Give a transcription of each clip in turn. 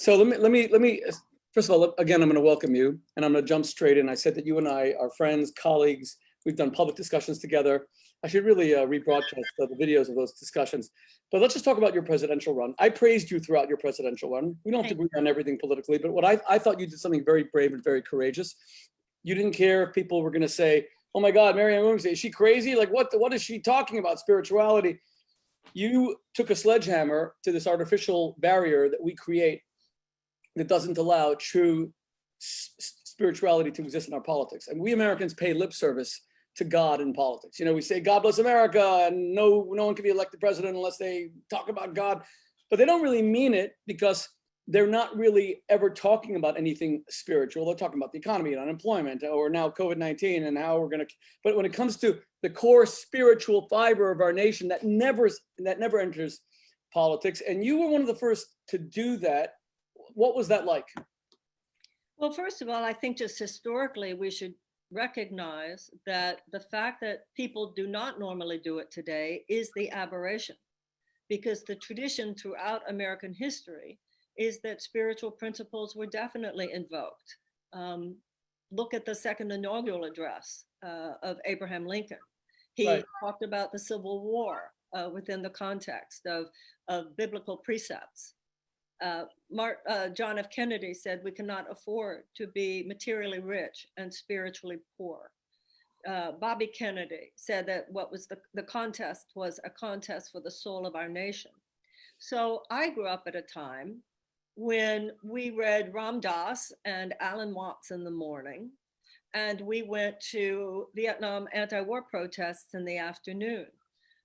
So let me. First of all, again, I'm going to welcome you, and I'm going to jump straight in. I said that you and I are friends, colleagues. We've done public discussions together. I should really rebroadcast the videos of those discussions. But let's just talk about your presidential run. I praised you throughout your presidential run. We don't have to agree on everything politically, but what I thought you did something very brave and very courageous. You didn't care if people were going to say, "Oh my God, Marianne Williamson, is she crazy? Like what is she talking about? Spirituality." You took a sledgehammer to this artificial barrier that we create that doesn't allow true spirituality to exist in our politics. And we Americans pay lip service to God in politics. You know, we say, "God bless America," and no one can be elected president unless they talk about God. But they don't really mean it because they're not really ever talking about anything spiritual. They're talking about the economy and unemployment, or now COVID-19 and how we're going to, but when it comes to the core spiritual fiber of our nation, that never enters politics. And you were one of the first to do that. What was that like? Well, first of all, I think just historically, we should recognize that the fact that people do not normally do it today is the aberration, because the tradition throughout American history is that spiritual principles were definitely invoked. Look at the second inaugural address of Abraham Lincoln. He talked about the Civil War within the context of biblical precepts. John F. Kennedy said we cannot afford to be materially rich and spiritually poor. Bobby Kennedy said that what was the contest was a contest for the soul of our nation. So I grew up at a time when we read Ram Dass and Alan Watts in the morning, and we went to Vietnam anti-war protests in the afternoon.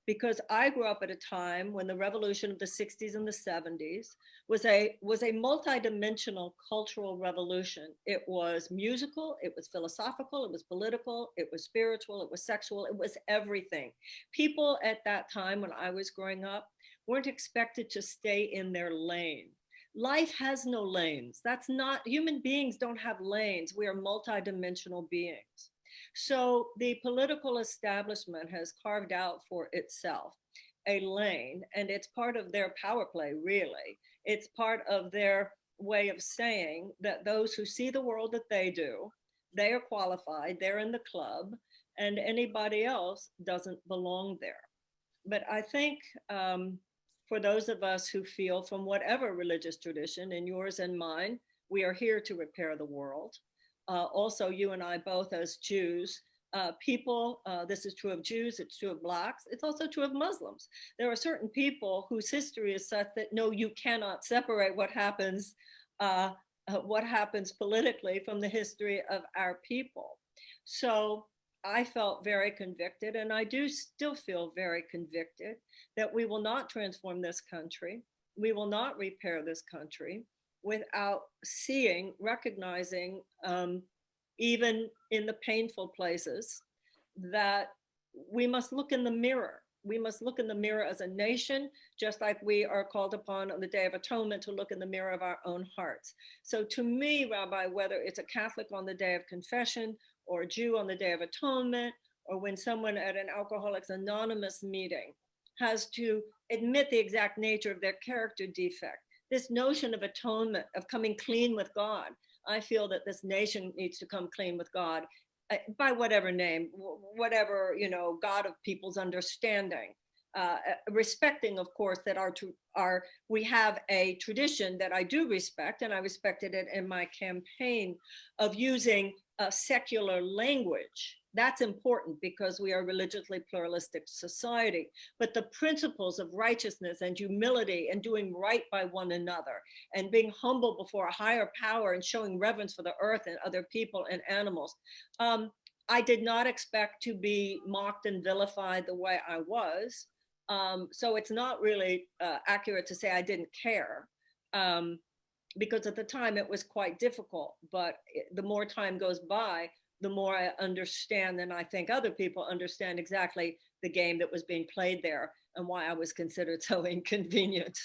Because I grew up at a time when the revolution of the 60s and the 70s was a multidimensional cultural revolution. It was musical, it was philosophical, it was political, it was spiritual, it was sexual, it was everything. People at that time when I was growing up weren't expected to stay in their lane. Life has no lanes. That's not, human beings don't have lanes. We are multidimensional beings. So the political establishment has carved out for itself a lane, and it's part of their power play, really. It's part of their way of saying that those who see the world that they do, they are qualified, they're in the club, and anybody else doesn't belong there. But I think for those of us who feel from whatever religious tradition, in yours and mine, we are here to repair the world. Also, you and I both as Jews, this is true of Jews, it's true of Blacks, it's also true of Muslims. There are certain people whose history is such that no, you cannot separate what happens politically from the history of our people. So I felt very convicted, and I do still feel very convicted that we will not transform this country, we will not repair this country without recognizing, even in the painful places, that we must look in the mirror. We must look in the mirror as a nation, just like we are called upon on the Day of Atonement to look in the mirror of our own hearts. So to me, Rabbi, whether it's a Catholic on the Day of Confession, or a Jew on the Day of Atonement, or when someone at an Alcoholics Anonymous meeting has to admit the exact nature of their character defect, this notion of atonement, of coming clean with God, I feel that this nation needs to come clean with God by whatever name, whatever, God of people's understanding, respecting, of course, that we have a tradition that I do respect, and I respected it in my campaign of using secular language. That's important because we are a religiously pluralistic society. But the principles of righteousness and humility and doing right by one another and being humble before a higher power and showing reverence for the earth and other people and animals. I did not expect to be mocked and vilified the way I was. So it's not really accurate to say I didn't care. Because at the time it was quite difficult, but the more time goes by, the more I understand, and I think other people understand exactly the game that was being played there and why I was considered so inconvenient.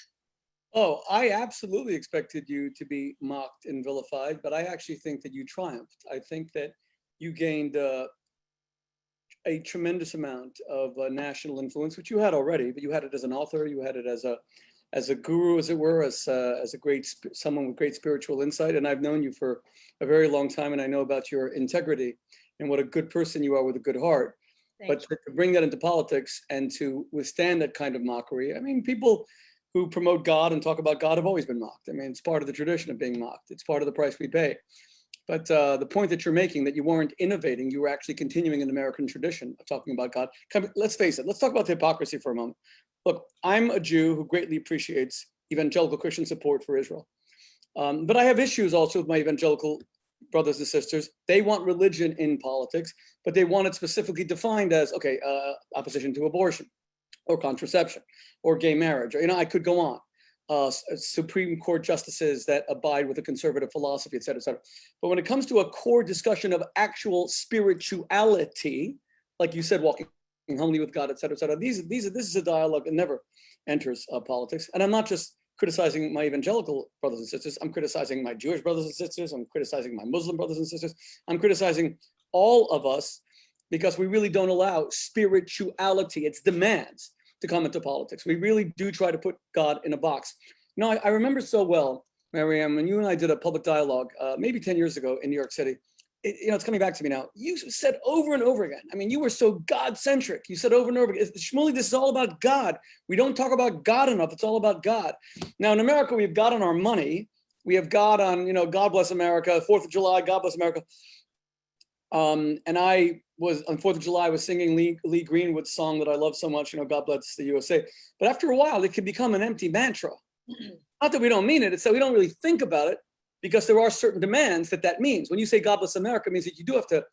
Oh, I absolutely expected you to be mocked and vilified, but I actually think that you triumphed. I think that you gained a tremendous amount of national influence, which you had already, but you had it as an author, you had it as a as a guru, as it were, as a someone with great spiritual insight. And I've known you for a very long time, and I know about your integrity and what a good person you are with a good heart. But to bring that into politics and to withstand that kind of mockery, I mean, people who promote God and talk about God have always been mocked. I mean, it's part of the tradition of being mocked. It's part of the price we pay. But the point that you're making, that you weren't innovating, you were actually continuing an American tradition of talking about God. Let's face it, let's talk about the hypocrisy for a moment. Look, I'm a Jew who greatly appreciates evangelical Christian support for Israel. But I have issues also with my evangelical brothers and sisters. They want religion in politics, but they want it specifically defined as, okay, opposition to abortion or contraception or gay marriage. Or, I could go on. Supreme Court justices that abide with a conservative philosophy, et cetera, et cetera. But when it comes to a core discussion of actual spirituality, like you said, walking humbly with God, et cetera, this is a dialogue that never enters politics. And I'm not just criticizing my evangelical brothers and sisters. I'm criticizing my Jewish brothers and sisters. I'm criticizing my Muslim brothers and sisters. I'm criticizing all of us because we really don't allow spirituality, its demands, to come into politics. We really do try to put God in a box. I remember so well, Marianne, when you and I did a public dialogue, maybe 10 years ago in New York City. It's coming back to me now. You said over and over again, I mean, you were so God-centric. You said over and over again, Shmuley, this is all about God. We don't talk about God enough. It's all about God. Now, in America, we have God on our money. We have God on, God bless America, 4th of July, God bless America. And I was, on 4th of July, I was singing Lee Greenwood's song that I love so much, God bless the USA. But after a while, it can become an empty mantra. Not that we don't mean it, it's that we don't really think about it, because there are certain demands that means. When you say God bless America, it means that you do have to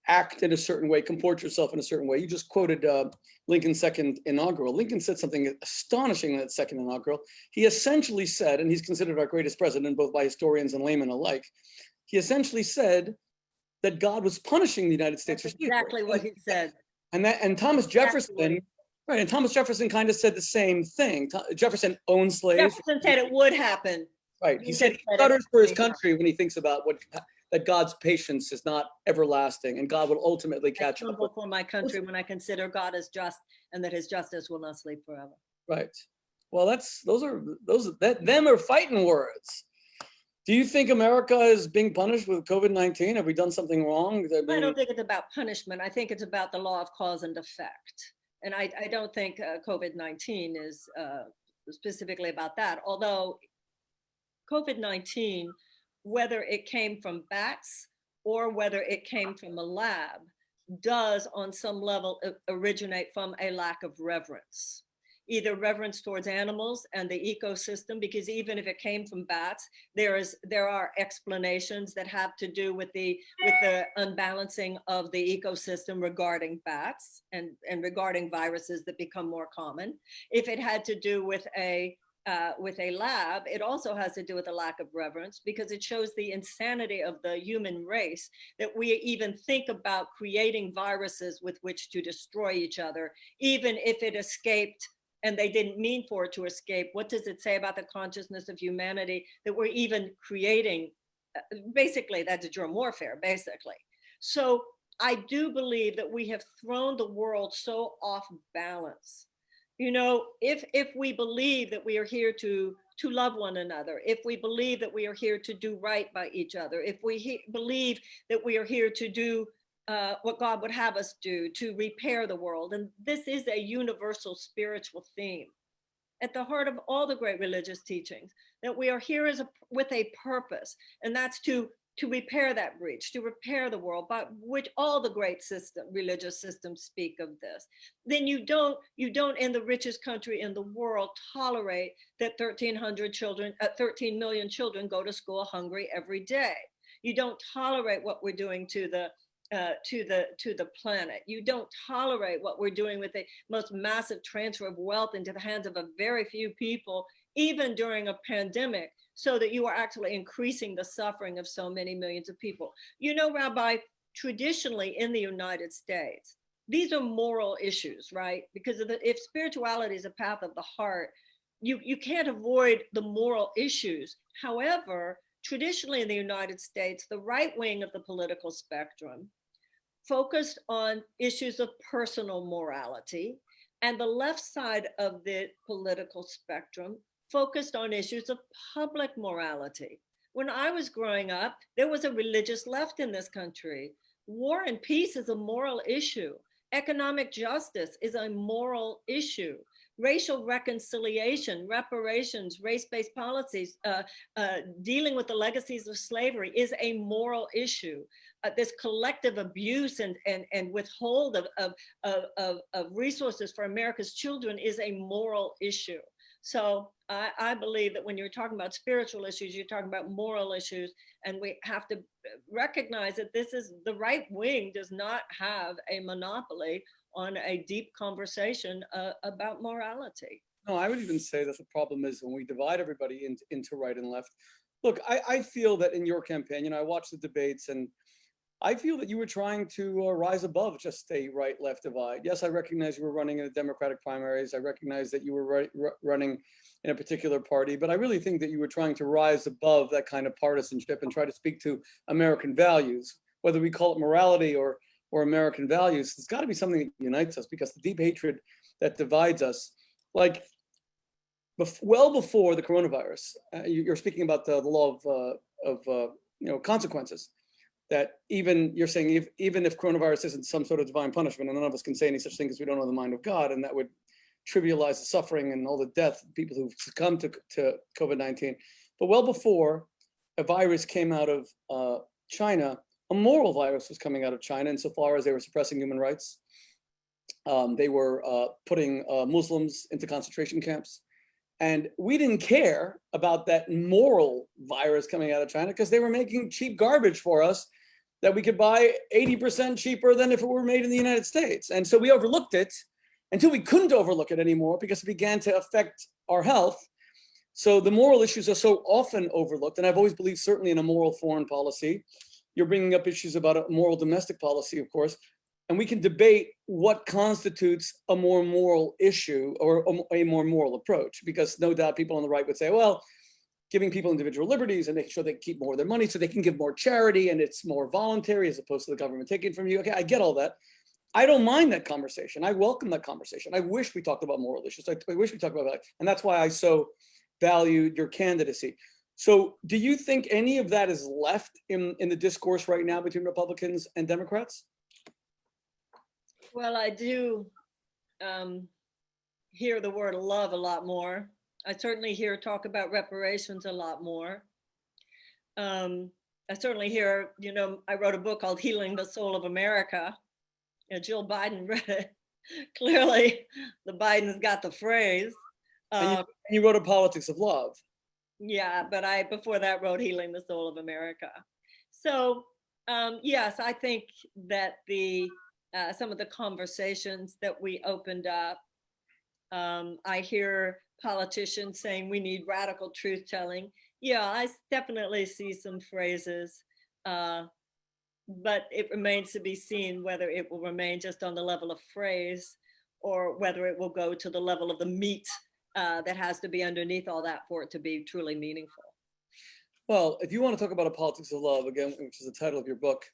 act in a certain way, comport yourself in a certain way. You just quoted Lincoln's second inaugural. Lincoln said something astonishing in that second inaugural. He essentially said, and he's considered our greatest president, both by historians and laymen alike, he essentially said that God was punishing the United States. That's exactly what he said. And Thomas Jefferson, right? And Thomas Jefferson kind of said the same thing. Jefferson owned slaves. Jefferson said it would happen. Right. He said he stutters for his country when he thinks about that God's patience is not everlasting, and God will ultimately catch up. For my country when I consider God as just, and that his justice will not sleep forever. Right. Well, them are fighting words. Do you think America is being punished with COVID-19? Have we done something wrong? I don't think it's about punishment. I think it's about the law of cause and effect. And I don't think COVID-19 is specifically about that. Although COVID-19, whether it came from bats or whether it came from a lab, does on some level originate from a lack of reverence. Either reverence towards animals and the ecosystem, because even if it came from bats, there are explanations that have to do with the unbalancing of the ecosystem regarding bats and regarding viruses that become more common. If it had to do with a lab, it also has to do with a lack of reverence, because it shows the insanity of the human race that we even think about creating viruses with which to destroy each other, even if it escaped and they didn't mean for it to escape. What does it say about the consciousness of humanity that we're even creating? Basically, that's germ warfare, basically. So I do believe that we have thrown the world so off balance. If we believe that we are here to love one another, if we believe that we are here to do right by each other, if we believe that we are here to do what God would have us do, to repair the world. And this is a universal spiritual theme at the heart of all the great religious teachings, that we are here with a purpose, and that's to repair that breach, to repair the world, by which all the great religious systems speak of this. Then you don't in the richest country in the world tolerate that 13 million children go to school hungry every day. You don't tolerate what we're doing to the planet. You don't tolerate what we're doing with the most massive transfer of wealth into the hands of a very few people, even during a pandemic, so that you are actually increasing the suffering of so many millions of people. Rabbi, traditionally in the United States, these are moral issues, right? Because if spirituality is a path of the heart, you can't avoid the moral issues. However, traditionally in the United States, the right wing of the political spectrum focused on issues of personal morality. And the left side of the political spectrum focused on issues of public morality. When I was growing up, there was a religious left in this country. War and peace is a moral issue. Economic justice is a moral issue. Racial reconciliation, reparations, race-based policies, dealing with the legacies of slavery is a moral issue. This collective abuse and withhold of resources for America's children is a moral issue. So I believe that when you're talking about spiritual issues, you're talking about moral issues, and we have to recognize that this is the right wing does not have a monopoly on a deep conversation about morality. No, I would even say that the problem is when we divide everybody into right and left. Look, I feel that in your campaign, I watched the debates, and I feel that you were trying to rise above just a right-left divide. Yes, I recognize you were running in the Democratic primaries. I recognize that you were running in a particular party, but I really think that you were trying to rise above that kind of partisanship and try to speak to American values, whether we call it morality or American values. It's got to be something that unites us, because the deep hatred that divides us, like well before the coronavirus, you're speaking about the law of consequences. That even you're saying even if coronavirus isn't some sort of divine punishment, and none of us can say any such thing because we don't know the mind of God, and that would trivialize the suffering and all the death of people who've succumbed to COVID-19. But well before a virus came out of China, a moral virus was coming out of China insofar as they were suppressing human rights. They were putting Muslims into concentration camps. And we didn't care about that moral virus coming out of China because they were making cheap garbage for us that we could buy 80% cheaper than if it were made in the United States. And so we overlooked it until we couldn't overlook it anymore because it began to affect our health. So the moral issues are so often overlooked. And I've always believed certainly in a moral foreign policy. You're bringing up issues about a moral domestic policy, of course. And we can debate what constitutes a more moral issue or a more moral approach, because no doubt people on the right would say, well, giving people individual liberties and making sure they keep more of their money so they can give more charity and it's more voluntary as opposed to the government taking it from you. Okay, I get all that. I don't mind that conversation. I welcome that conversation. I wish we talked about moral issues. I wish we talked about that. And that's why I so valued your candidacy. So do you think any of that is left in the discourse right now between Republicans and Democrats? Well, I do hear the word love a lot more. I certainly hear talk about reparations a lot more. I certainly hear, I wrote a book called Healing the Soul of America. Jill Biden read it. Clearly, the Bidens got the phrase. And you wrote A Politics of Love. Yeah, but I, before that, wrote Healing the Soul of America. So, yes, I think that some of the conversations that we opened up, I hear politicians saying we need radical truth telling. Yeah, I definitely see some phrases, but it remains to be seen whether it will remain just on the level of phrase or whether it will go to the level of the meat that has to be underneath all that for it to be truly meaningful. Well, if you want to talk about A Politics of Love, again, which is the title of your book,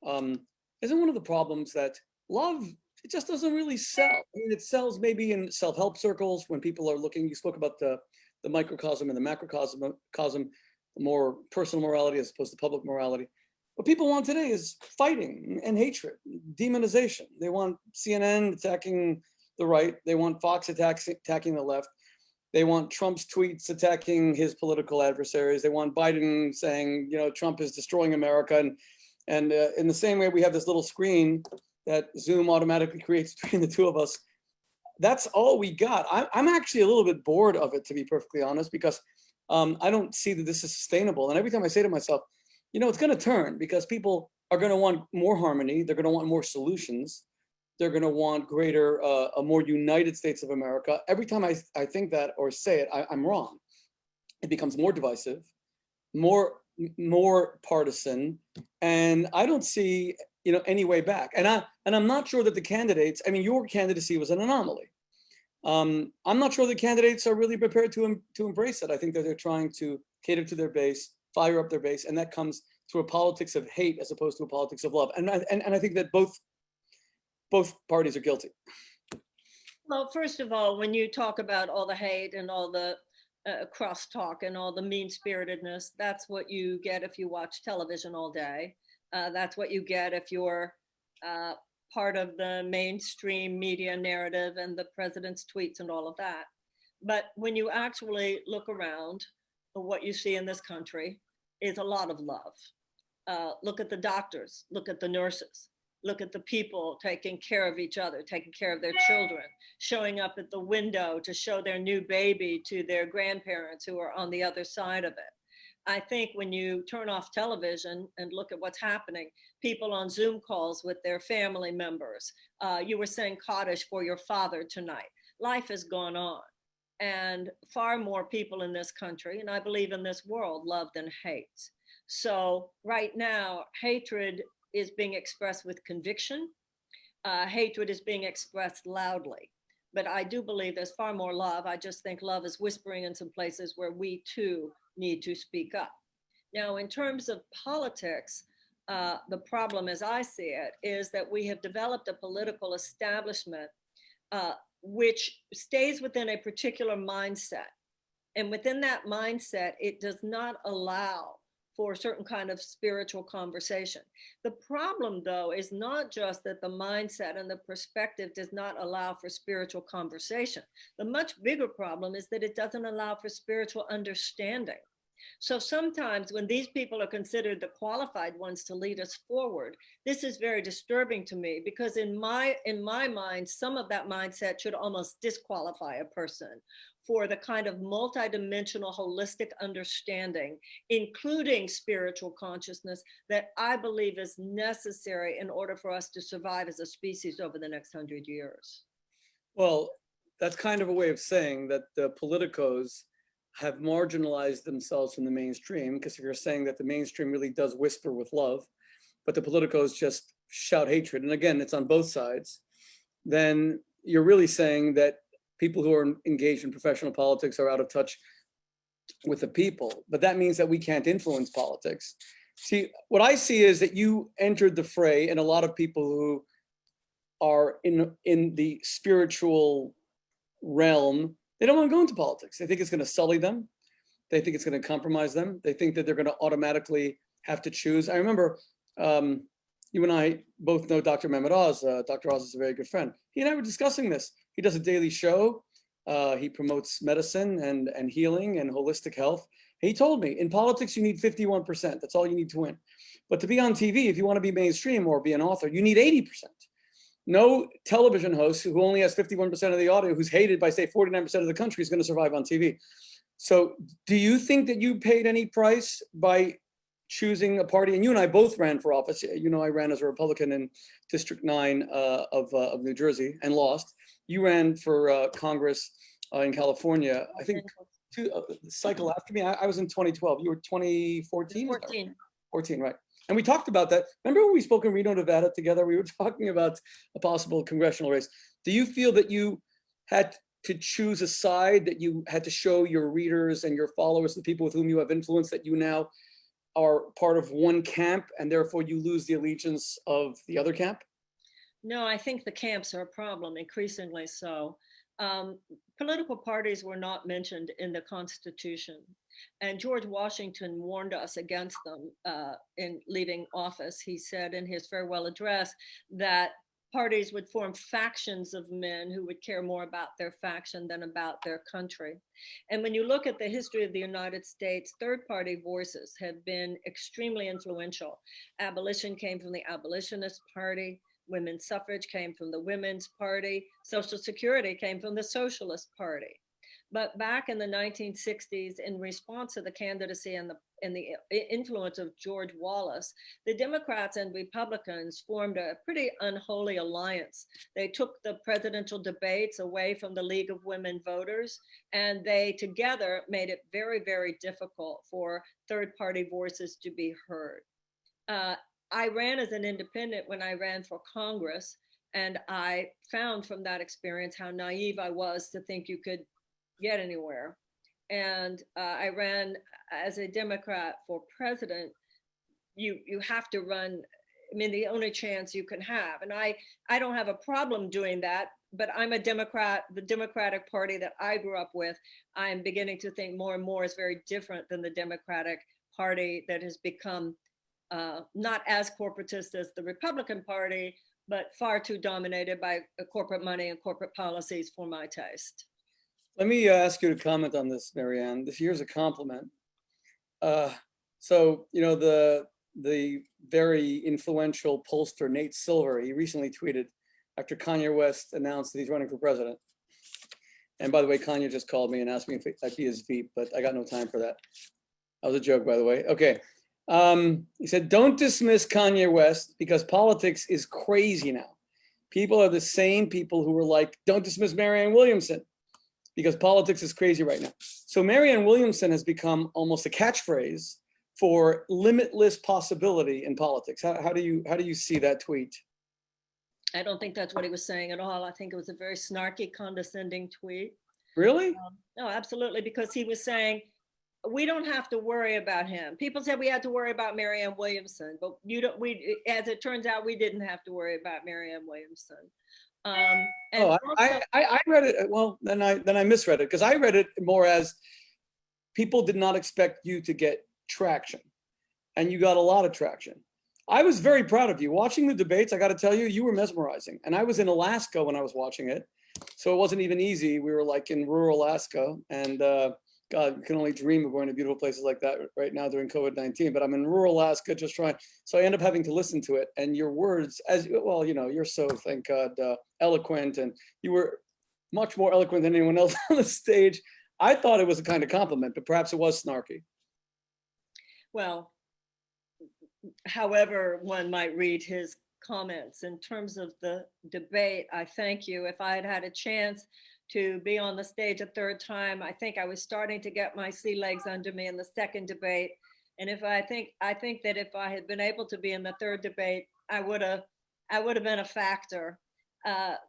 isn't one of the problems that love, it just doesn't really sell? I mean, it sells maybe in self-help circles when people are looking. You spoke about the microcosm and the macrocosm, more personal morality as opposed to public morality. What people want today is fighting and hatred, demonization. They want CNN attacking the right. They want Fox attacking the left. They want Trump's tweets attacking his political adversaries. They want Biden saying, Trump is destroying America. And in the same way, we have this little screen that Zoom automatically creates between the two of us. That's all we got. I'm actually a little bit bored of it, to be perfectly honest, because I don't see that this is sustainable. And every time I say to myself, it's going to turn because people are going to want more harmony. They're going to want more solutions. They're going to want a more united States of America. Every time I think that or say it, I'm wrong. It becomes more divisive, more partisan, and I don't see any way back. And I'm not sure that the candidates. I mean, your candidacy was an anomaly. I'm not sure the candidates are really prepared to embrace it. I think that they're trying to cater to their base, fire up their base, and that comes through a politics of hate as opposed to a politics of love. And I think that both parties are guilty. Well, first of all, when you talk about all the hate and all the crosstalk and all the mean-spiritedness, that's what you get if you watch television all day. That's what you get if you're uh, part of the mainstream media narrative and the president's tweets and all of that. But when you actually look around, what you see in this country is a lot of love. Look at the doctors, look at the nurses, look at the people taking care of each other, taking care of their children, showing up at the window to show their new baby to their grandparents who are on the other side of it. I think when you turn off television and look at what's happening, people on Zoom calls with their family members, you were saying Kaddish for your father tonight. Life has gone on. And far more people in this country, and I believe in this world, love than hate. So right now, hatred is being expressed with conviction. Hatred is being expressed loudly. But I do believe there's far more love. I just think love is whispering in some places where we too need to speak up. Now, in terms of politics, the problem as I see it is that we have developed a political establishment which stays within a particular mindset. And within that mindset, it does not allow for a certain kind of spiritual conversation. The problem, though, is not just that the mindset and the perspective does not allow for spiritual conversation. The much bigger problem is that it doesn't allow for spiritual understanding. So sometimes when these people are considered the qualified ones to lead us forward, this is very disturbing to me because in my mind, some of that mindset should almost disqualify a person for the kind of multidimensional holistic understanding, including spiritual consciousness, that I believe is necessary in order for us to survive as a species over the next 100 years. Well, that's kind of a way of saying that the politicos have marginalized themselves from the mainstream, because if you're saying that the mainstream really does whisper with love, but the politicos just shout hatred, and again, it's on both sides, then you're really saying that people who are engaged in professional politics are out of touch with the people. But that means that we can't influence politics. See, what I see is that you entered the fray, and a lot of people who are in the spiritual realm, they don't want to go into politics. They think it's going to sully them. They think it's going to compromise them. They think that they're going to automatically have to choose. I remember you and I both know Dr. Mehmet Oz. Dr. Oz is a very good friend. He and I were discussing this. He does a daily show. He promotes medicine and healing and holistic health. He told me, in politics, you need 51%. That's all you need to win. But to be on TV, if you want to be mainstream or be an author, you need 80%. No television host who only has 51% of the audience, who's hated by, say, 49% of the country, is going to survive on TV. So do you think that you paid any price by choosing a party? And you and I both ran for office. You know, I ran as a Republican in District 9 of New Jersey and lost. You ran for Congress in California, I think the cycle after me. I was in 2012. You were 2014? 14. 14, right. And we talked about that. Remember when we spoke in Reno, Nevada together? We were talking about a possible congressional race. Do you feel that you had to choose a side, that you had to show your readers and your followers, the people with whom you have influence, that you now are part of one camp and therefore you lose the allegiance of the other camp? No, I think the camps are a problem, increasingly so. Political parties were not mentioned in the Constitution. And George Washington warned us against them in leaving office. He said in his farewell address that parties would form factions of men who would care more about their faction than about their country. And when you look at the history of the United States, third-party voices have been extremely influential. Abolition came from the Abolitionist Party. Women's suffrage came from the Women's Party. Social Security came from the Socialist Party. But back in the 1960s, in response to the candidacy and the influence of George Wallace, the Democrats and Republicans formed a pretty unholy alliance. They took the presidential debates away from the League of Women Voters, and they together made it very, very difficult for third-party voices to be heard. I ran as an independent when I ran for Congress, and I found from that experience how naive I was to think you could get anywhere. And I ran as a Democrat for president. You have to run, I mean, the only chance you can have. And I don't have a problem doing that but I'm a Democrat. The Democratic Party that I grew up with, I'm beginning to think more and more is very different than the Democratic Party that has become not as corporatist as the Republican Party, but far too dominated by corporate money and corporate policies for my taste. Let me ask you to comment on this, Marianne. This year's a compliment. So, you know, the very influential pollster Nate Silver, he recently tweeted after Kanye West announced that he's running for president. And by the way, Kanye just called me and asked me if I'd be his VP, but I got no time for that. That was a joke, by the way. Okay. He said, don't dismiss Kanye West because politics is crazy now. People are the same people who were like, don't dismiss Marianne Williamson because politics is crazy right now. So Marianne Williamson has become almost a catchphrase for limitless possibility in politics. How do you see that tweet? I don't think that's what he was saying at all. I think it was a very snarky, condescending tweet. Really? No, absolutely, because he was saying, we don't have to worry about him. People said we had to worry about Marianne Williamson, but as it turns out, we didn't have to worry about Marianne Williamson. I read it. Well, then I misread it because I read it more as people did not expect you to get traction, and you got a lot of traction. I was very proud of you watching the debates. I got to tell you, you were mesmerizing, and I was in Alaska when I was watching it, so it wasn't even easy. We were like in rural Alaska, and God, you can only dream of going to beautiful places like that right now during COVID-19. But I'm in rural Alaska just trying, so I end up having to listen to it. And your words, as well, you know, you're so, thank God, eloquent, and you were much more eloquent than anyone else on the stage. I thought it was a kind of compliment, but perhaps it was snarky. Well, however one might read his comments, in terms of the debate, I thank you. If I had had a chance to be on the stage a third time, I think I was starting to get my sea legs under me in the second debate. And I think that if I had been able to be in the third debate, I would have been a factor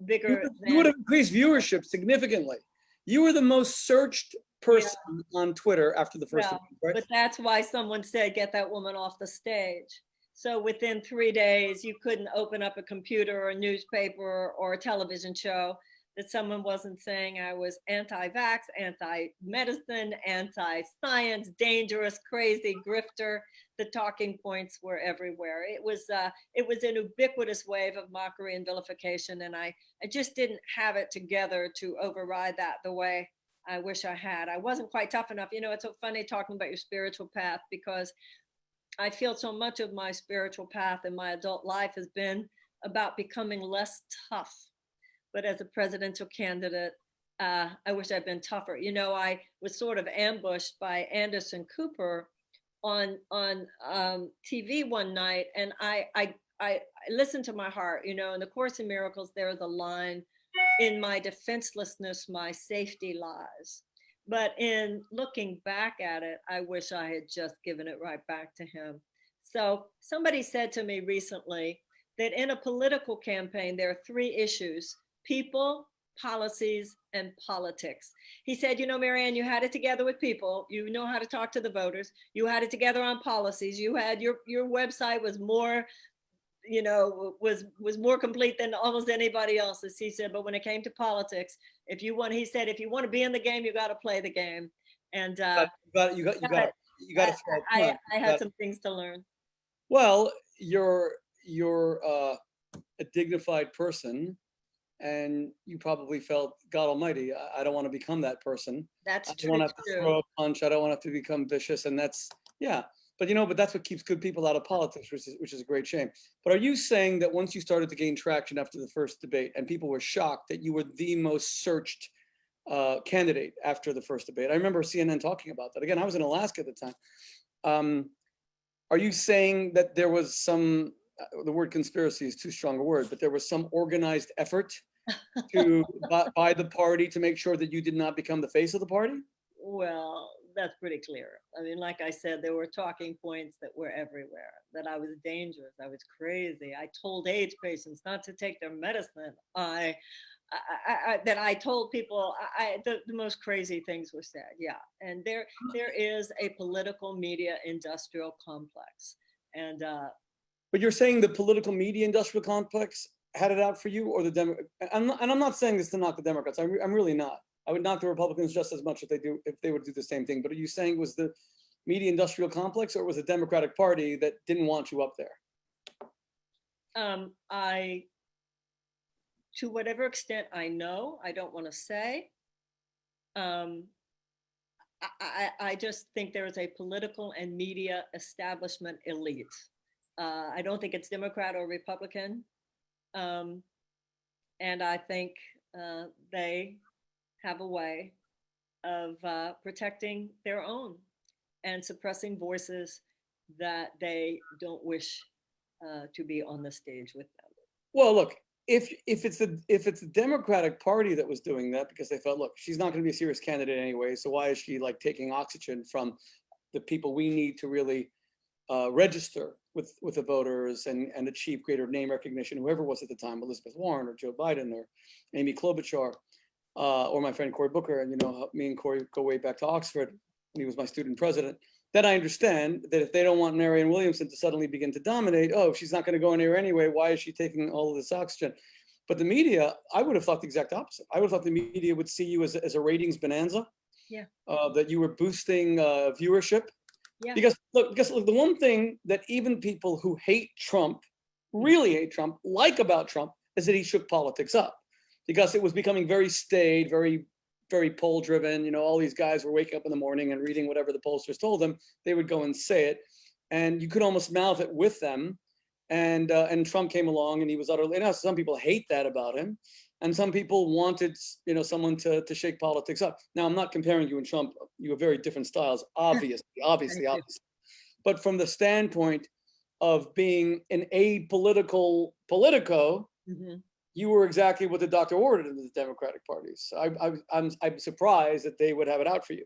bigger. You would have increased viewership significantly. You were the most searched person on Twitter after the first debate, right? But that's why someone said, get that woman off the stage. So within 3 days, you couldn't open up a computer or a newspaper or a television show that someone wasn't saying I was anti-vax, anti-medicine, anti-science, dangerous, crazy, grifter. The talking points were everywhere. It was an ubiquitous wave of mockery and vilification, and I just didn't have it together to override that the way I wish I had. I wasn't quite tough enough. You know, it's so funny talking about your spiritual path, because I feel so much of my spiritual path in my adult life has been about becoming less tough. But as a presidential candidate, I wish I'd been tougher. You know, I was sort of ambushed by Anderson Cooper on TV one night, and I listened to my heart. You know, in the Course in Miracles, there's a line, in my defenselessness, my safety lies. But in looking back at it, I wish I had just given it right back to him. So somebody said to me recently that in a political campaign, there are 3 issues: people, policies, and politics. He said, you know, Marianne, you had it together with people. You know how to talk to the voters. You had it together on policies. You had your website was more, you know, was more complete than almost anybody else's. He said, but when it came to politics, if you want to be in the game, you got to play the game. And you got to throw a punch. I had some things to learn. Well, you're a dignified person, and you probably felt, God Almighty, I don't want to become that person. That's true. I don't want to have to throw a punch. I don't want to have to become vicious, and that's But you know, but that's what keeps good people out of politics, which is a great shame. But are you saying that once you started to gain traction after the first debate, and people were shocked that you were the most searched candidate after the first debate? I remember CNN talking about that. Again, I was in Alaska at the time. Are you saying that there was some, the word conspiracy is too strong a word, but there was some organized effort to by the party to make sure that you did not become the face of the party? Well, that's pretty clear. I mean, like I said, there were talking points that were everywhere, that I was dangerous, I was crazy. I told AIDS patients not to take their medicine. That I told people the most crazy things were said. Yeah. And there is a political media industrial complex. And but you're saying the political media industrial complex had it out for you, or the and I'm not saying this to knock the Democrats. I'm really not. I would knock the Republicans just as much if they would do the same thing. But are you saying it was the media industrial complex, or was the Democratic Party that didn't want you up there? To whatever extent I know, I don't want to say. I just think there is a political and media establishment elite. I don't think it's Democrat or Republican. And I think they have a way of protecting their own and suppressing voices that they don't wish to be on the stage with them. Well, look, if it's the Democratic Party that was doing that because they felt, look, she's not going to be a serious candidate anyway, so why is she like taking oxygen from the people we need to really register with the voters and achieve greater name recognition, whoever it was at the time, Elizabeth Warren or Joe Biden or Amy Klobuchar or my friend Cory Booker. And, you know, me and Cory go way back to Oxford when he was my student president. Then I understand that if they don't want Marianne Williamson to suddenly begin to dominate, oh, she's not going to go anywhere anyway, why is she taking all of this oxygen? But the media, I would have thought the exact opposite. I would have thought the media would see you as a ratings bonanza. Yeah. That you were boosting viewership. Yeah. Because look, the one thing that even people who hate Trump, really hate Trump, like about Trump is that he shook politics up, because it was becoming very staid, very, very poll driven. You know, all these guys were waking up in the morning and reading whatever the pollsters told them. They would go and say it, and you could almost mouth it with them. And Trump came along and he was utterly, now some people hate that about him. And some people wanted, you know, someone to shake politics up. Now, I'm not comparing you and Trump. You have very different styles, obviously. But from the standpoint of being an apolitical politico, you were exactly what the doctor ordered in the Democratic Party. So I'm surprised that they would have it out for you.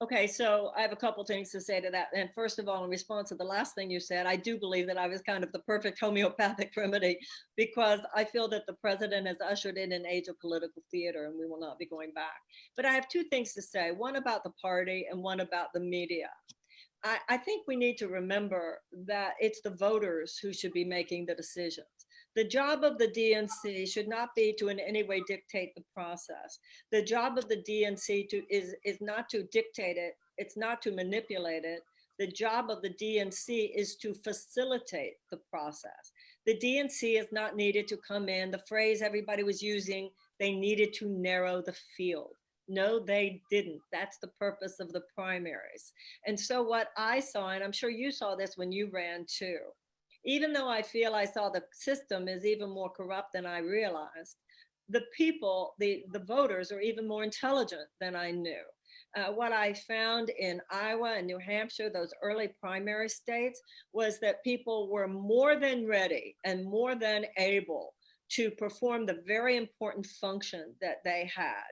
Okay, so I have a couple things to say to that. And first of all, in response to the last thing you said, I do believe that I was kind of the perfect homeopathic remedy, because I feel that the president has ushered in an age of political theater and we will not be going back. But I have two things to say, one about the party and one about the media. I think we need to remember that it's the voters who should be making the decisions. The job of the DNC should not be to in any way dictate the process. The job of the DNC is not to dictate it. It's not to manipulate it. The job of the DNC is to facilitate the process. The DNC is not needed to come in. The phrase everybody was using, they needed to narrow the field. No, they didn't. That's the purpose of the primaries. And so what I saw, and I'm sure you saw this when you ran too, even though I feel I saw the system is even more corrupt than I realized, the people, the voters are even more intelligent than I knew. What I found in Iowa and New Hampshire, those early primary states, was that people were more than ready and more than able to perform the very important function that they had.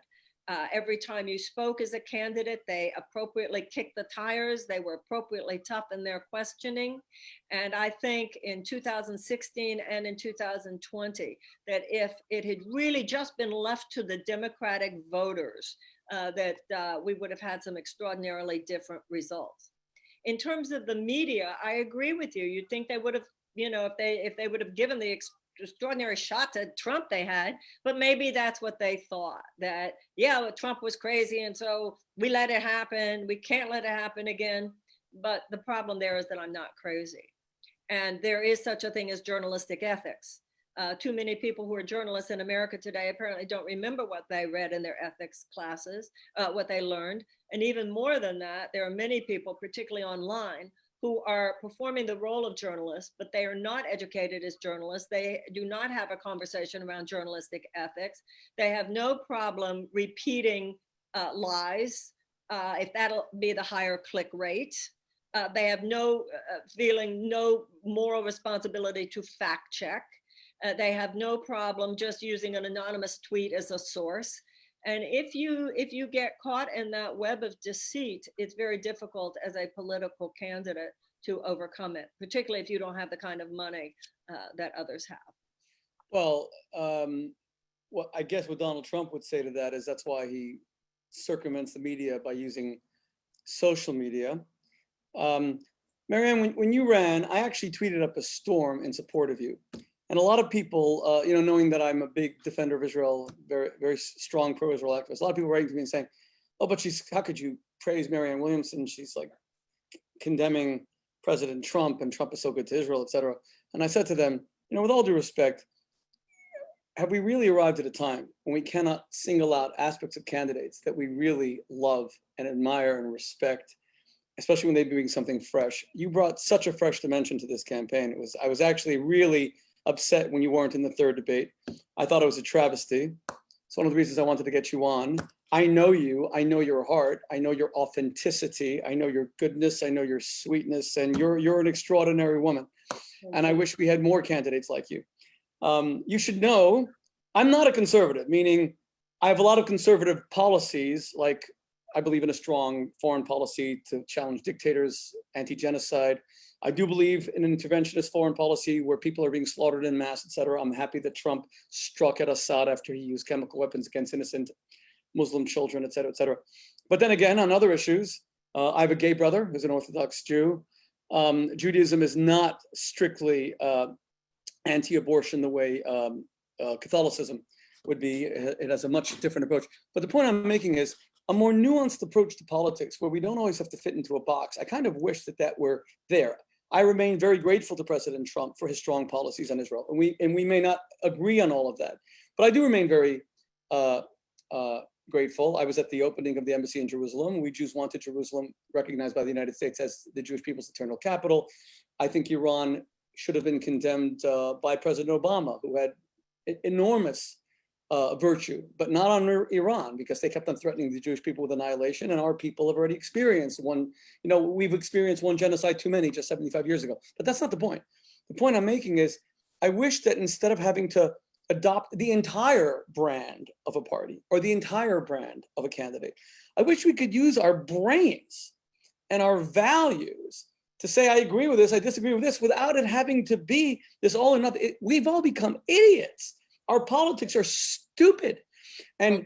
Every time you spoke as a candidate, they appropriately kicked the tires. They were appropriately tough in their questioning. And I think in 2016 and in 2020, that if it had really just been left to the Democratic voters, that we would have had some extraordinarily different results. In terms of the media, I agree with you. You'd think they would have, you know, if they would have given the extraordinary shot to Trump they had, but maybe that's what they thought, that, yeah, Trump was crazy and so we let it happen. We can't let it happen again. But the problem there is that I'm not crazy. And there is such a thing as journalistic ethics. Too many people who are journalists in America today apparently don't remember what they read in their ethics classes, what they learned. And even more than that, there are many people, particularly online, who are performing the role of journalists, but they are not educated as journalists. They do not have a conversation around journalistic ethics. They have no problem repeating lies, if that'll be the higher click rate. They have no moral responsibility to fact check. They have no problem just using an anonymous tweet as a source. And if you get caught in that web of deceit, it's very difficult as a political candidate to overcome it, particularly if you don't have the kind of money that others have. Well, what I guess what Donald Trump would say to that is that's why he circumvents the media by using social media. Marianne, when you ran, I actually tweeted up a storm in support of you. And a lot of people, knowing that I'm a big defender of Israel, very, very strong pro-Israel activist, a lot of people writing to me and saying, oh, but how could you praise Marianne Williamson? She's like condemning President Trump, and Trump is so good to Israel, et cetera. And I said to them, with all due respect, have we really arrived at a time when we cannot single out aspects of candidates that we really love and admire and respect, especially when they bring something fresh? You brought such a fresh dimension to this campaign. I was actually really upset when you weren't in the third debate. I thought it was a travesty. It's one of the reasons I wanted to get you on. I know you, I know your heart, I know your authenticity, I know your goodness, I know your sweetness, and you're an extraordinary woman. And I wish we had more candidates like you. You should know, I'm not a conservative, meaning I have a lot of conservative policies, like I believe in a strong foreign policy to challenge dictators, anti-genocide. I do believe in an interventionist foreign policy where people are being slaughtered in mass, et cetera. I'm happy that Trump struck at Assad after he used chemical weapons against innocent Muslim children, et cetera, et cetera. But then again, on other issues, I have a gay brother who's an Orthodox Jew. Judaism is not strictly anti-abortion the way Catholicism would be. It has a much different approach. But the point I'm making is a more nuanced approach to politics where we don't always have to fit into a box. I kind of wish that were there. I remain very grateful to President Trump for his strong policies on Israel. And we may not agree on all of that, but I do remain very grateful. I was at the opening of the embassy in Jerusalem. We Jews wanted Jerusalem recognized by the United States as the Jewish people's eternal capital. I think Iran should have been condemned by President Obama, who had enormous virtue, but not on Iran, because they kept on threatening the Jewish people with annihilation, and our people have already experienced one, we've experienced one genocide too many just 75 years ago. But that's not the point. The point I'm making is, I wish that instead of having to adopt the entire brand of a party or the entire brand of a candidate, I wish we could use our brains and our values to say, I agree with this, I disagree with this, without it having to be this all or nothing. We've all become idiots. Our politics are stupid. And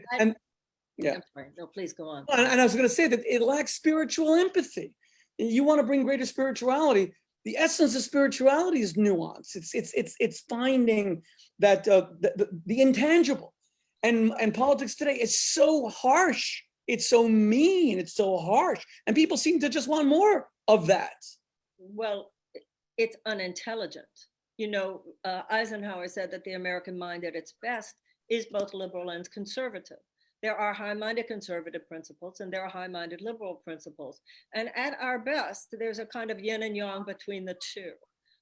yeah. I'm sorry. No, please go on. And I was going to say that it lacks spiritual empathy. You want to bring greater spirituality. The essence of spirituality is nuance. It's finding that the intangible. And politics today is so harsh. It's so mean. It's so harsh. And people seem to just want more of that. Well, it's unintelligent. Eisenhower said that the American mind at its best is both liberal and conservative. There are high-minded conservative principles and there are high-minded liberal principles. And at our best, there's a kind of yin and yang between the two.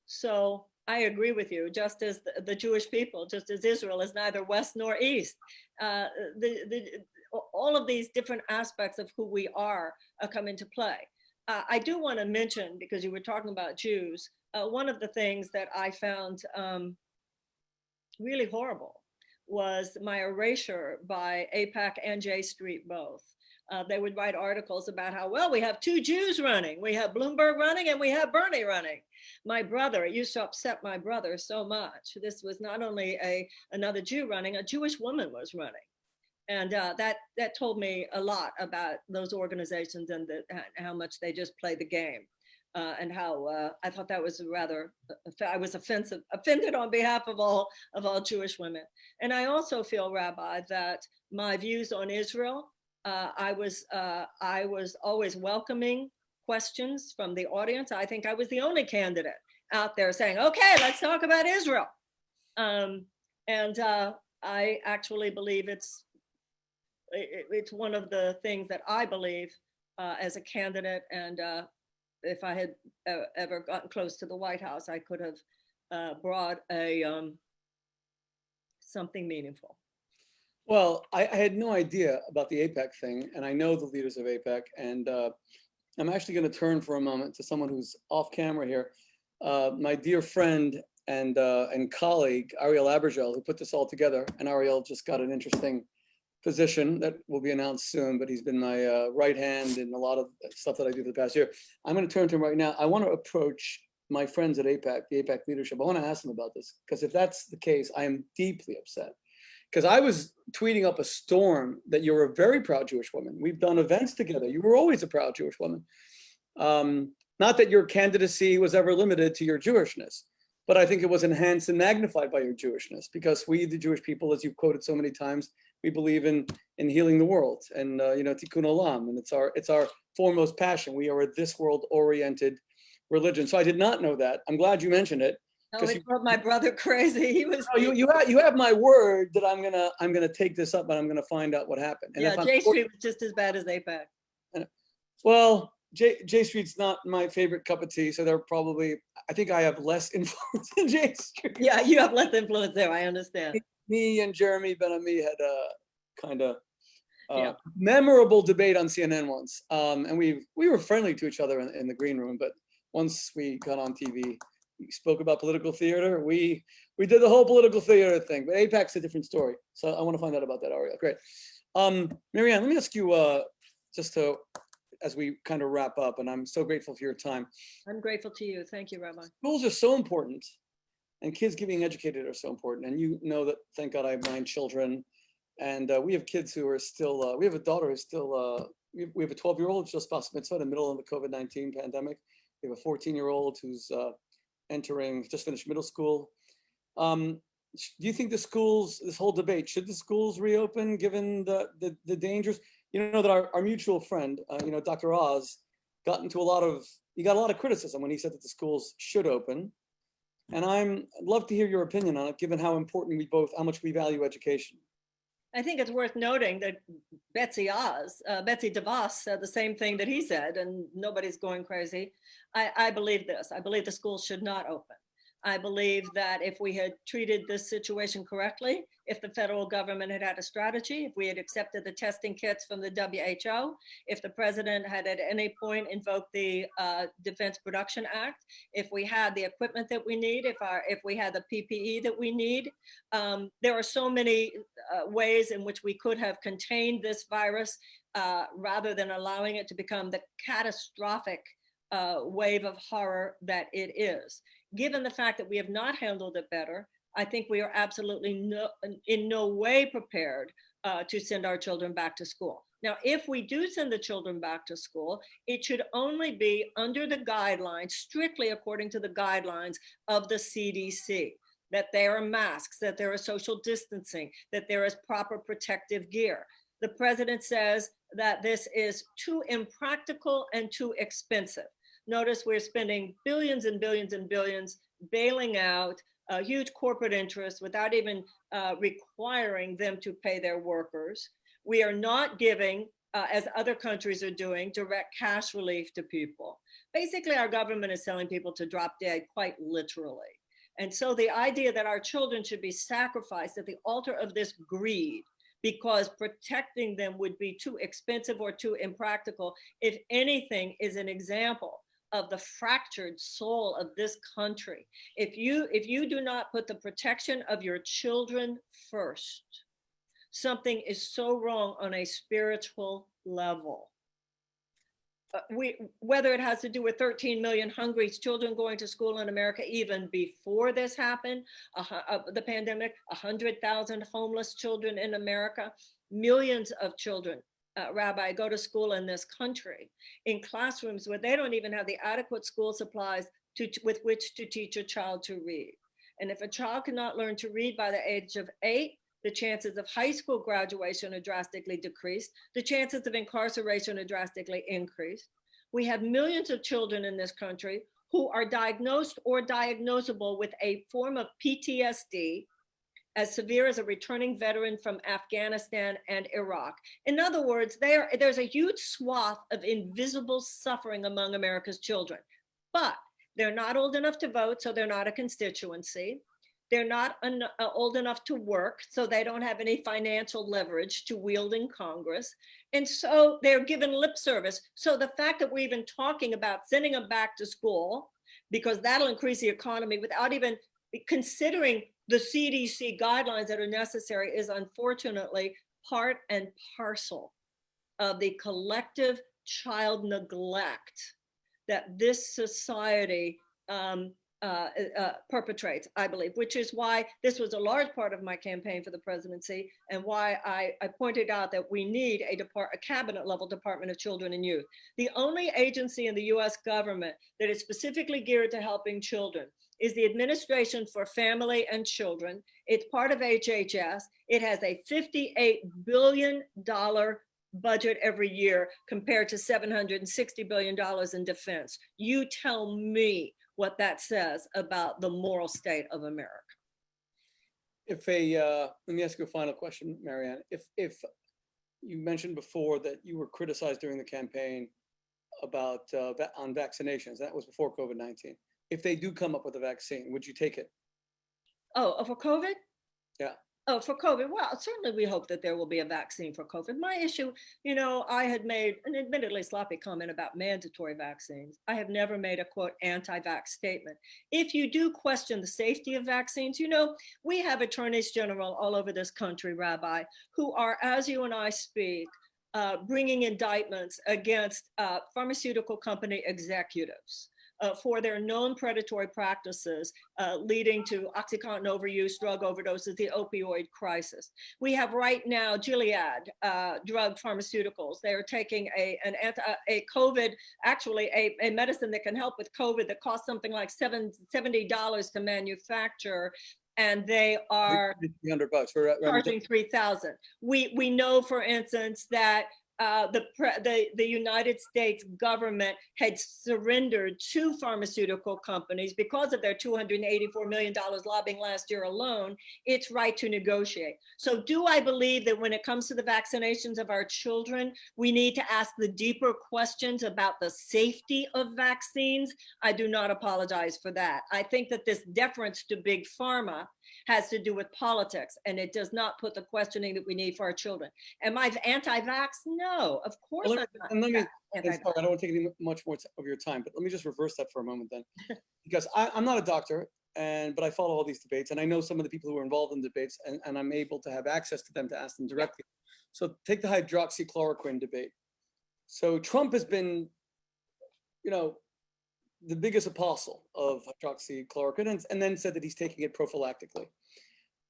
So I agree with you, just as the Jewish people, just as Israel is neither west nor east. All of these different aspects of who we are come into play. I do want to mention, because you were talking about Jews, one of the things that I found really horrible was my erasure by AIPAC and J Street both. They would write articles about how, well, we have two Jews running. We have Bloomberg running and we have Bernie running. My brother, it used to upset my brother so much. This was not only another Jew running, a Jewish woman was running. And that told me a lot about those organizations and how much they just play the game. And how I thought that was rather, I was offended on behalf of all Jewish women. And I also feel, Rabbi, that my views on Israel, I was always welcoming questions from the audience. I think I was the only candidate out there saying, okay, let's talk about Israel. And I actually believe it's one of the things that I believe as a candidate, and if I had ever gotten close to the White House, I could have brought something meaningful. Well, I had no idea about the AIPAC thing, and I know the leaders of AIPAC, and I'm actually going to turn for a moment to someone who's off camera here, my dear friend and colleague, Ariel Abergel, who put this all together. And Ariel just got an interesting position that will be announced soon, but he's been my right hand in a lot of stuff that I do for the past year. I'm going to turn to him right now. I want to approach my friends at AIPAC, the AIPAC leadership. I want to ask them about this, because if that's the case, I am deeply upset. Because I was tweeting up a storm that you're a very proud Jewish woman. We've done events together. You were always a proud Jewish woman. Not that your candidacy was ever limited to your Jewishness, but I think it was enhanced and magnified by your Jewishness, because we, the Jewish people, as you've quoted so many times, we believe in healing the world and tikkun olam, and it's our foremost passion. We are a this world oriented religion. So I did not know that. I'm glad you mentioned it. Oh, it drove my brother crazy. He was. No, you have my word that I'm gonna take this up and I'm gonna find out what happened. And yeah, J Street was just as bad as APAC. Well, J Street's not my favorite cup of tea, so they're probably, I think I have less influence in J Street. Yeah, you have less influence there. I understand. Me and Jeremy Ben-Ami had a kind of memorable debate on CNN once, and we were friendly to each other in the green room, but once we got on TV, we spoke about political theater. We did the whole political theater thing, but AIPAC's a different story. So I want to find out about that, Ariel. Great. Marianne, let me ask you, as we kind of wrap up, and I'm so grateful for your time. I'm grateful to you. Thank you, Rabbi. Schools are so important, and kids getting educated are so important. And you know that, thank God, I have 9 children, and we have kids who are still, we have a daughter who's still, we have a 12-year-old who's just bas mitzvah in the middle of the COVID-19 pandemic. We have a 14-year-old who's just finished middle school. Do you think the schools, this whole debate, should the schools reopen given the dangers? You know that our mutual friend, Dr. Oz, got a lot of criticism when he said that the schools should open. And I'd love to hear your opinion on it, given how much we value education. I think it's worth noting that Betsy DeVos said the same thing that he said, and nobody's going crazy. I believe this. I believe the schools should not open. I believe that if we had treated this situation correctly, if the federal government had had a strategy, if we had accepted the testing kits from the WHO, if the president had at any point invoked the Defense Production Act, if we had the equipment that we need, if we had the PPE that we need, there are so many ways in which we could have contained this virus rather than allowing it to become the catastrophic wave of horror that it is. Given the fact that we have not handled it better, I think we are absolutely in no way prepared to send our children back to school. Now, if we do send the children back to school, it should only be under the guidelines, strictly according to the guidelines of the CDC, that there are masks, that there is social distancing, that there is proper protective gear. The president says that this is too impractical and too expensive. Notice we're spending billions and billions and billions bailing out huge corporate interests without even requiring them to pay their workers. We are not giving, as other countries are doing, direct cash relief to people. Basically, our government is telling people to drop dead, quite literally. And so the idea that our children should be sacrificed at the altar of this greed because protecting them would be too expensive or too impractical, if anything, is an example of the fractured soul of this country. If you do not put the protection of your children first, something is so wrong on a spiritual level. Whether it has to do with 13 million hungry children going to school in America even before this happened, the pandemic, 100,000 homeless children in America, millions of children, Rabbi, go to school in this country in classrooms where they don't even have the adequate school supplies with which to teach a child to read. And if a child cannot learn to read by the age of 8, the chances of high school graduation are drastically decreased. The chances of incarceration are drastically increased. We have millions of children in this country who are diagnosed or diagnosable with a form of PTSD as severe as a returning veteran from Afghanistan and Iraq. In other words, there's a huge swath of invisible suffering among America's children, but they're not old enough to vote, so they're not a constituency. They're not old enough to work, so they don't have any financial leverage to wield in Congress. And so they're given lip service. So the fact that we're even talking about sending them back to school, because that'll increase the economy without even considering the CDC guidelines that are necessary, is unfortunately part and parcel of the collective child neglect that this society perpetrates, I believe, which is why this was a large part of my campaign for the presidency and why I pointed out that we need a cabinet level Department of Children and Youth. The only agency in the US government that is specifically geared to helping children is the Administration for Family and Children. It's part of HHS. It has a $58 billion budget every year compared to $760 billion in defense. You tell me what that says about the moral state of America. Let me ask you a final question, Marianne. If you mentioned before that you were criticized during the campaign about on vaccinations, that was before COVID-19. If they do come up with a vaccine, would you take it? Oh, for COVID? Yeah. Oh, for COVID, well, certainly we hope that there will be a vaccine for COVID. My issue, I had made an admittedly sloppy comment about mandatory vaccines. I have never made a, quote, anti-vax statement. If you do question the safety of vaccines, we have attorneys general all over this country, Rabbi, who are, as you and I speak, bringing indictments against pharmaceutical company executives for their known predatory practices leading to OxyContin overuse, drug overdoses, the opioid crisis. We have right now Gilead drug pharmaceuticals. They are taking a COVID, actually a medicine that can help with COVID that costs something like $70 to manufacture, and they are $300 charging $3,000. We know, for instance, that the United States government had surrendered to pharmaceutical companies because of their $284 million lobbying last year alone, its right to negotiate. So do I believe that when it comes to the vaccinations of our children, we need to ask the deeper questions about the safety of vaccines? I do not apologize for that. I think that this deference to big pharma has to do with politics, and it does not put the questioning that we need for our children. Am I anti-vax? No, of course well, I'm not anti-vax. I don't want to take any much more of your time, but let me just reverse that for a moment then. Because I'm not a doctor, but I follow all these debates, and I know some of the people who are involved in debates, and I'm able to have access to them to ask them directly. So take the hydroxychloroquine debate. So Trump has been, the biggest apostle of hydroxychloroquine, and then said that he's taking it prophylactically.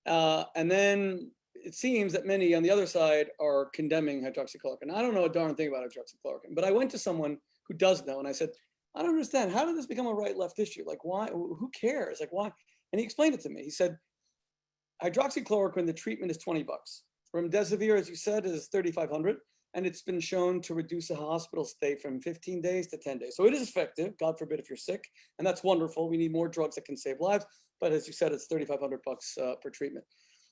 And then it seems that many on the other side are condemning hydroxychloroquine. I don't know a darn thing about hydroxychloroquine, but I went to someone who does know, and I said, I don't understand. How did this become a right-left issue? Like, why? Who cares? Like, why? And he explained it to me. He said, hydroxychloroquine, the treatment is $20. Remdesivir, as you said, is $3,500. And it's been shown to reduce a hospital stay from 15 days to 10 days. So it is effective, God forbid if you're sick, and that's wonderful. We need more drugs that can save lives. But as you said, it's $3,500 per treatment.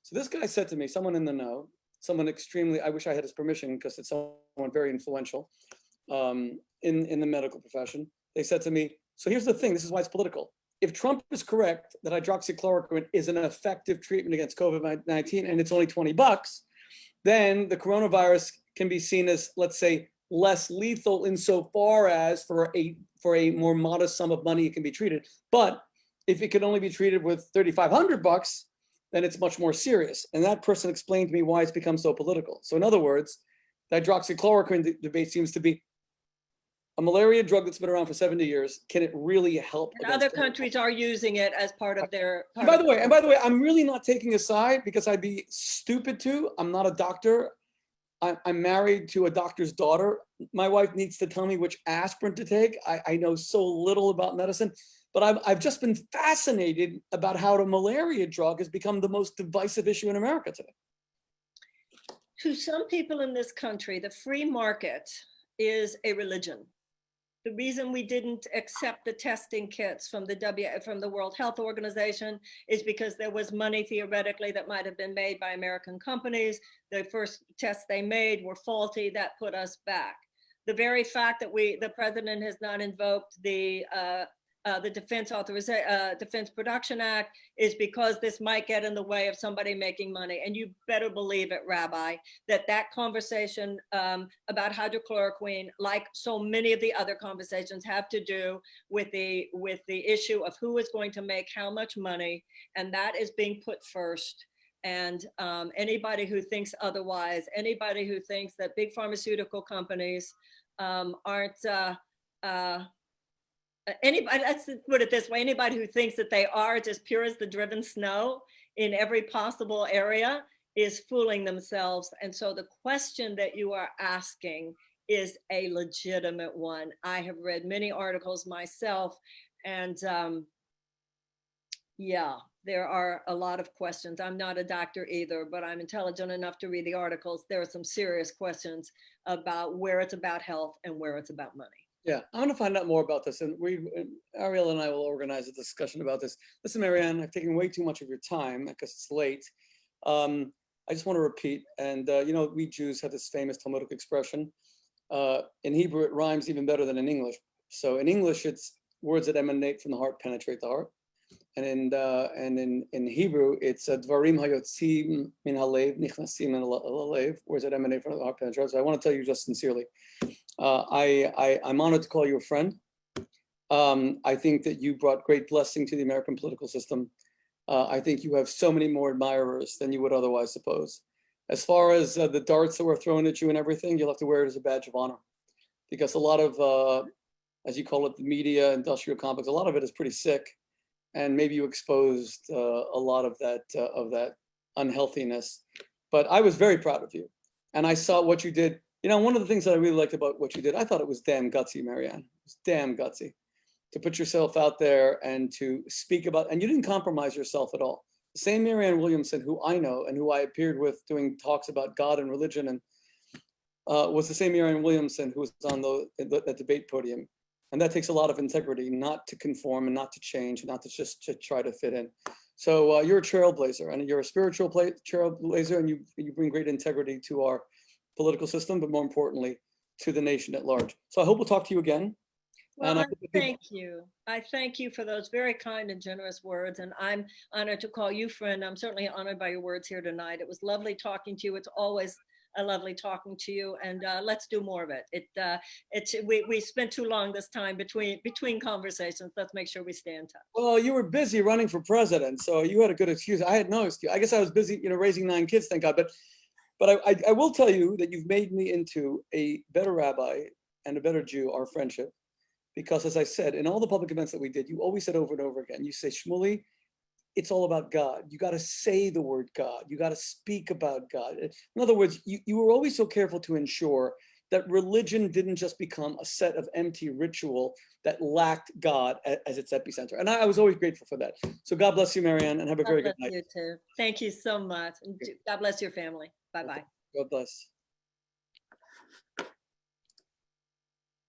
So this guy said to me, someone in the know, someone extremely, I wish I had his permission because it's someone very influential in the medical profession. They said to me, so here's the thing, this is why it's political. If Trump is correct that hydroxychloroquine is an effective treatment against COVID-19 and it's only $20, then the coronavirus can be seen as, let's say, less lethal insofar as for a more modest sum of money it can be treated. But if it can only be treated with $3,500, then it's much more serious. And that person explained to me why it's become so political. So in other words, the hydroxychloroquine debate seems to be a malaria drug that's been around for 70 years. Can it really help? And other countries are using it as part of their. And by the way, I'm really not taking a side because I'd be stupid to. I'm not a doctor. I'm married to a doctor's daughter. My wife needs to tell me which aspirin to take. I know so little about medicine, but I've just been fascinated about how the malaria drug has become the most divisive issue in America today. To some people in this country, the free market is a religion. The reason we didn't accept the testing kits from the World Health Organization is because there was money theoretically that might have been made by American companies. The first tests they made were faulty. That put us back. The very fact that the president has not invoked the Defense Production Act is because this might get in the way of somebody making money. And you better believe it, Rabbi, that conversation about hydrochloroquine, like so many of the other conversations, have to do with the issue of who is going to make how much money, and that is being put first. And anybody who thinks otherwise, anybody who thinks that big pharmaceutical companies aren't anybody, let's put it this way, anybody who thinks that they are just pure as the driven snow in every possible area is fooling themselves. And so the question that you are asking is a legitimate one. I have read many articles myself, and yeah, there are a lot of questions. I'm not a doctor either, but I'm intelligent enough to read the articles. There are some serious questions about where it's about health and where it's about money. Yeah, I want to find out more about this, and Ariel and I will organize a discussion about this. Listen, Marianne, I've taken way too much of your time because it's late. I just want to repeat, and we Jews have this famous Talmudic expression. In Hebrew, it rhymes even better than in English. So in English, it's words that emanate from the heart penetrate the heart, and in Hebrew, it's dvarim hayotzim min halev nichnasim min halev, words that emanate from the heart penetrate. So I want to tell you just sincerely. I'm honored to call you a friend. I think that you brought great blessing to the American political system. I think you have so many more admirers than you would otherwise suppose. As far as the darts that were thrown at you and everything, you'll have to wear it as a badge of honor, because a lot of, as you call it, the media industrial complex, a lot of it is pretty sick, and maybe you exposed a lot of that unhealthiness. But I was very proud of you, and I saw what you did. One of the things that I really liked about what you did, I thought it was damn gutsy, Marianne. It was damn gutsy to put yourself out there and to speak about, and you didn't compromise yourself at all. The same Marianne Williamson, who I know and who I appeared with doing talks about God and religion, and was the same Marianne Williamson who was on the debate podium. And that takes a lot of integrity, not to conform and not to change, not to just to try to fit in. So you're a trailblazer, and you're a spiritual trailblazer, and you bring great integrity to our political system, but more importantly, to the nation at large. So I hope we'll talk to you again. Well, thank you. I thank you for those very kind and generous words, and I'm honored to call you friend. I'm certainly honored by your words here tonight. It was lovely talking to you. It's always a lovely talking to you, and let's do more of it. We spent too long this time between conversations. Let's make sure we stay in touch. Well, you were busy running for president, so you had a good excuse. I had no excuse. I guess I was busy, raising 9 kids, thank God. But I will tell you that you've made me into a better rabbi and a better Jew, our friendship. Because as I said, in all the public events that we did, you always said over and over again, you say, Shmuley, it's all about God. You got to say the word God. You got to speak about God. In other words, you were always so careful to ensure that religion didn't just become a set of empty ritual that lacked God as its epicenter. And I was always grateful for that. So God bless you, Marianne, and have a very good night. You too. Thank you so much. And God bless your family. Bye-bye. God bless.